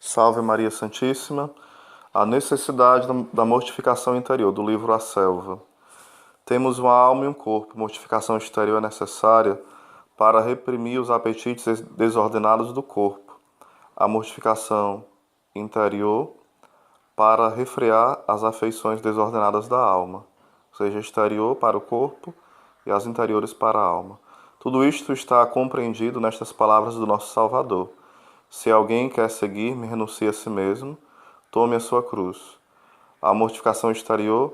Salve Maria Santíssima. A necessidade da mortificação interior, do livro A Selva. Temos uma alma e um corpo. Mortificação exterior é necessária para reprimir os apetites desordenados do corpo. A mortificação interior para refrear as afeições desordenadas da alma, ou seja, exterior para o corpo e as interiores para a alma. Tudo isto está compreendido nestas palavras do nosso Salvador. Se alguém quer seguir-me, renuncie a si mesmo, tome a sua cruz. A mortificação exterior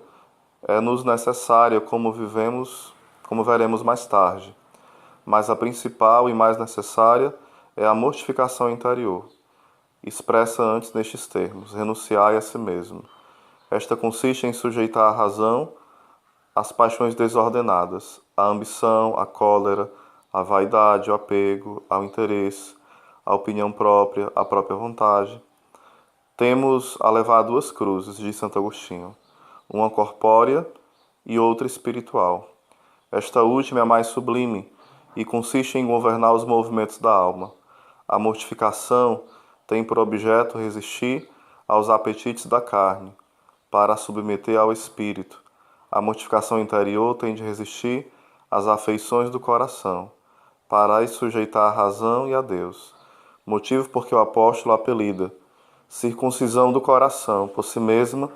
é-nos necessária, como veremos mais tarde. Mas a principal e mais necessária é a mortificação interior, expressa antes nestes termos: renunciai a si mesmo. Esta consiste em sujeitar a razão às paixões desordenadas, à ambição, à cólera, à vaidade, ao apego, ao interesse, à opinião própria, à própria vontade. Temos a levar duas cruzes, diz Santo Agostinho, uma corpórea e outra espiritual. Esta última é a mais sublime e consiste em governar os movimentos da alma. A mortificação tem por objeto resistir aos apetites da carne, para a submeter ao espírito. A mortificação interior tem de resistir às afeições do coração, para as sujeitar à razão e a Deus. Motivo porque o apóstolo apelida circuncisão do coração, por si mesma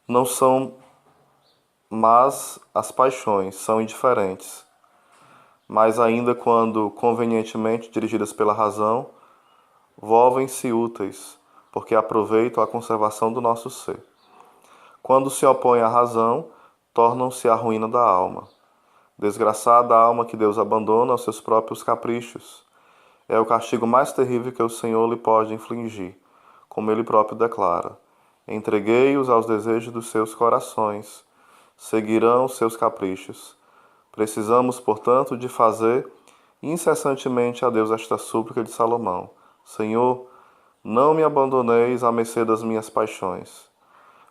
não são más as paixões, são indiferentes, mas ainda quando convenientemente dirigidas pela razão, volvem-se úteis, porque aproveitam a conservação do nosso ser. Quando se opõem à razão, tornam-se a ruína da alma. Desgraçada a alma que Deus abandona aos seus próprios caprichos. É o castigo mais terrível que o Senhor lhe pode infligir, como ele próprio declara: entreguei-os aos desejos dos seus corações, seguirão os seus caprichos. Precisamos, portanto, de fazer incessantemente a Deus esta súplica de Salomão: Senhor, não me abandoneis à mercê das minhas paixões.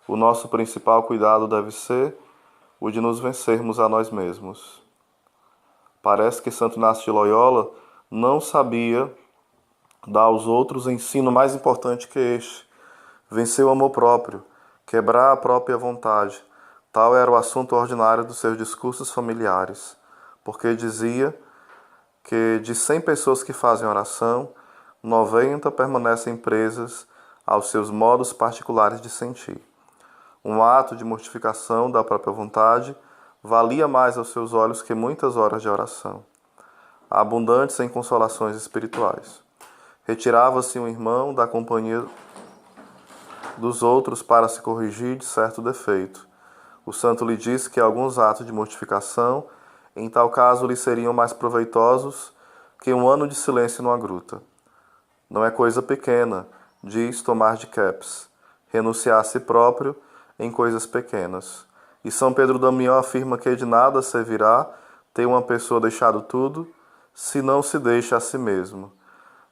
O nosso principal cuidado deve ser o de nos vencermos a nós mesmos. Parece que Santo Inácio de Loyola não sabia dar aos outros ensino mais importante que este: vencer o amor próprio, quebrar a própria vontade. Tal era o assunto ordinário dos seus discursos familiares, porque dizia que de 100 pessoas que fazem oração, 90 permanecem presas aos seus modos particulares de sentir. Um ato de mortificação da própria vontade valia mais aos seus olhos que muitas horas de oração, abundantes em consolações espirituais. Retirava-se um irmão da companhia dos outros para se corrigir de certo defeito. O santo lhe disse que alguns atos de mortificação, em tal caso, lhe seriam mais proveitosos que um ano de silêncio numa gruta. Não é coisa pequena, diz Tomás de Kempis, renunciar a si próprio em coisas pequenas. E São Pedro Damião afirma que de nada servirá ter uma pessoa deixado tudo, se não se deixa a si mesmo.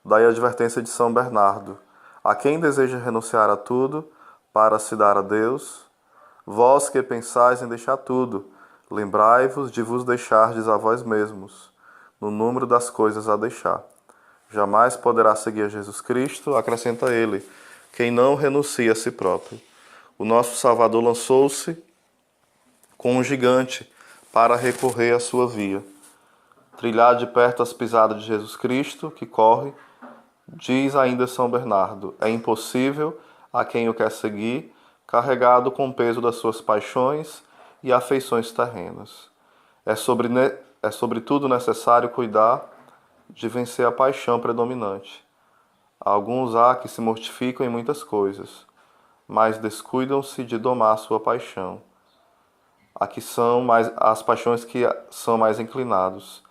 Daí a advertência de São Bernardo: a quem deseja renunciar a tudo para se dar a Deus, vós que pensais em deixar tudo, lembrai-vos de vos deixardes a vós mesmos, no número das coisas a deixar. Jamais poderá seguir a Jesus Cristo, acrescenta ele, quem não renuncia a si próprio. O nosso Salvador lançou-se com um gigante para recorrer à sua via. Trilhar de perto as pisadas de Jesus Cristo, que corre, diz ainda São Bernardo, é impossível a quem o quer seguir, carregado com o peso das suas paixões e afeições terrenas. É sobretudo necessário cuidar de vencer a paixão predominante. Alguns há que se mortificam em muitas coisas, mas descuidam-se de domar sua paixão. Aqui são mais as paixões que são mais inclinados.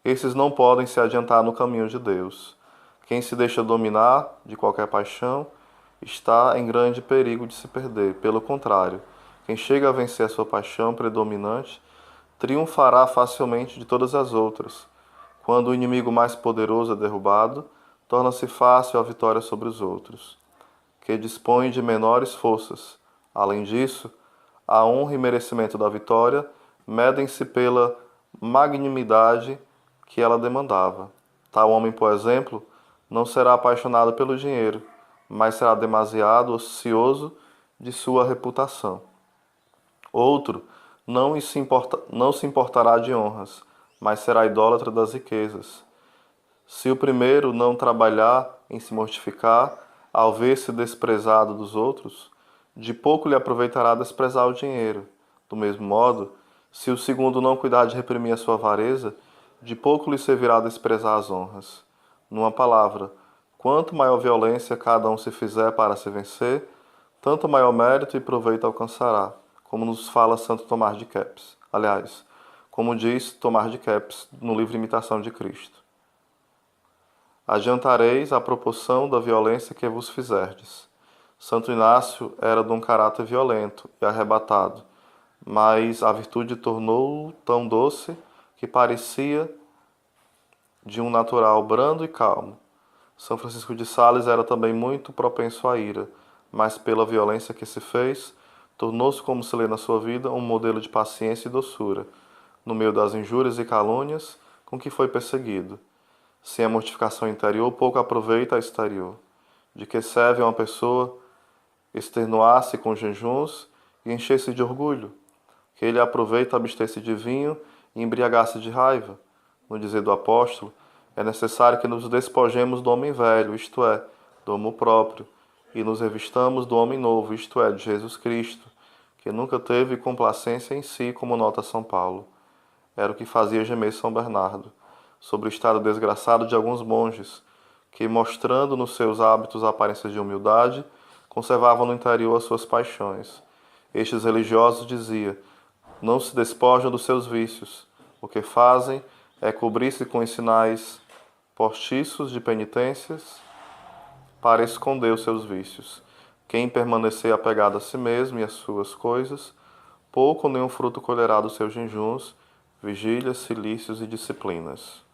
Esses não podem se adiantar no caminho de Deus. Quem se deixa dominar de qualquer paixão está em grande perigo de se perder. Pelo contrário, quem chega a vencer a sua paixão predominante triunfará facilmente de todas as outras. Quando o inimigo mais poderoso é derrubado, torna-se fácil a vitória sobre os outros, que dispõem de menores forças. Além disso, a honra e merecimento da vitória medem-se pela magnanimidade que ela demandava. Tal homem, por exemplo, não será apaixonado pelo dinheiro, mas será demasiado ocioso de sua reputação. Outro não se importará de honras, mas será idólatra das riquezas. Se o primeiro não trabalhar em se mortificar, ao ver-se desprezado dos outros, de pouco lhe aproveitará desprezar o dinheiro. Do mesmo modo, se o segundo não cuidar de reprimir a sua avareza, de pouco lhe servirá desprezar as honras. Numa palavra, quanto maior violência cada um se fizer para se vencer, tanto maior mérito e proveito alcançará, como nos fala Santo Tomás de Kempis. Aliás, como diz Tomás de Kempis no livro Imitação de Cristo. Adiantareis a proporção da violência que vos fizerdes. Santo Inácio era de um caráter violento e arrebatado, mas a virtude tornou-o tão doce que parecia de um natural brando e calmo. São Francisco de Sales era também muito propenso à ira, mas pela violência que se fez, tornou-se, como se lê na sua vida, um modelo de paciência e doçura, no meio das injúrias e calúnias com que foi perseguido. Sem a mortificação interior, pouco aproveita a exterior. De que serve a uma pessoa extenuar-se com jejuns e encher-se de orgulho? Que ele aproveita abster-se de vinho e embriagar-se de raiva? No dizer do apóstolo, é necessário que nos despojemos do homem velho, isto é, do amor próprio, e nos revistamos do homem novo, isto é, de Jesus Cristo, que nunca teve complacência em si, como nota São Paulo. Era o que fazia gemer São Bernardo sobre o estado desgraçado de alguns monges, que, mostrando nos seus hábitos a aparência de humildade, conservavam no interior as suas paixões. Estes religiosos, dizia, não se despojam dos seus vícios. O que fazem é cobrir-se com os sinais postiços de penitências para esconder os seus vícios. Quem permanecer apegado a si mesmo e às suas coisas, pouco ou nenhum fruto colherá dos seus jejuns, vigílias, cilícios e disciplinas.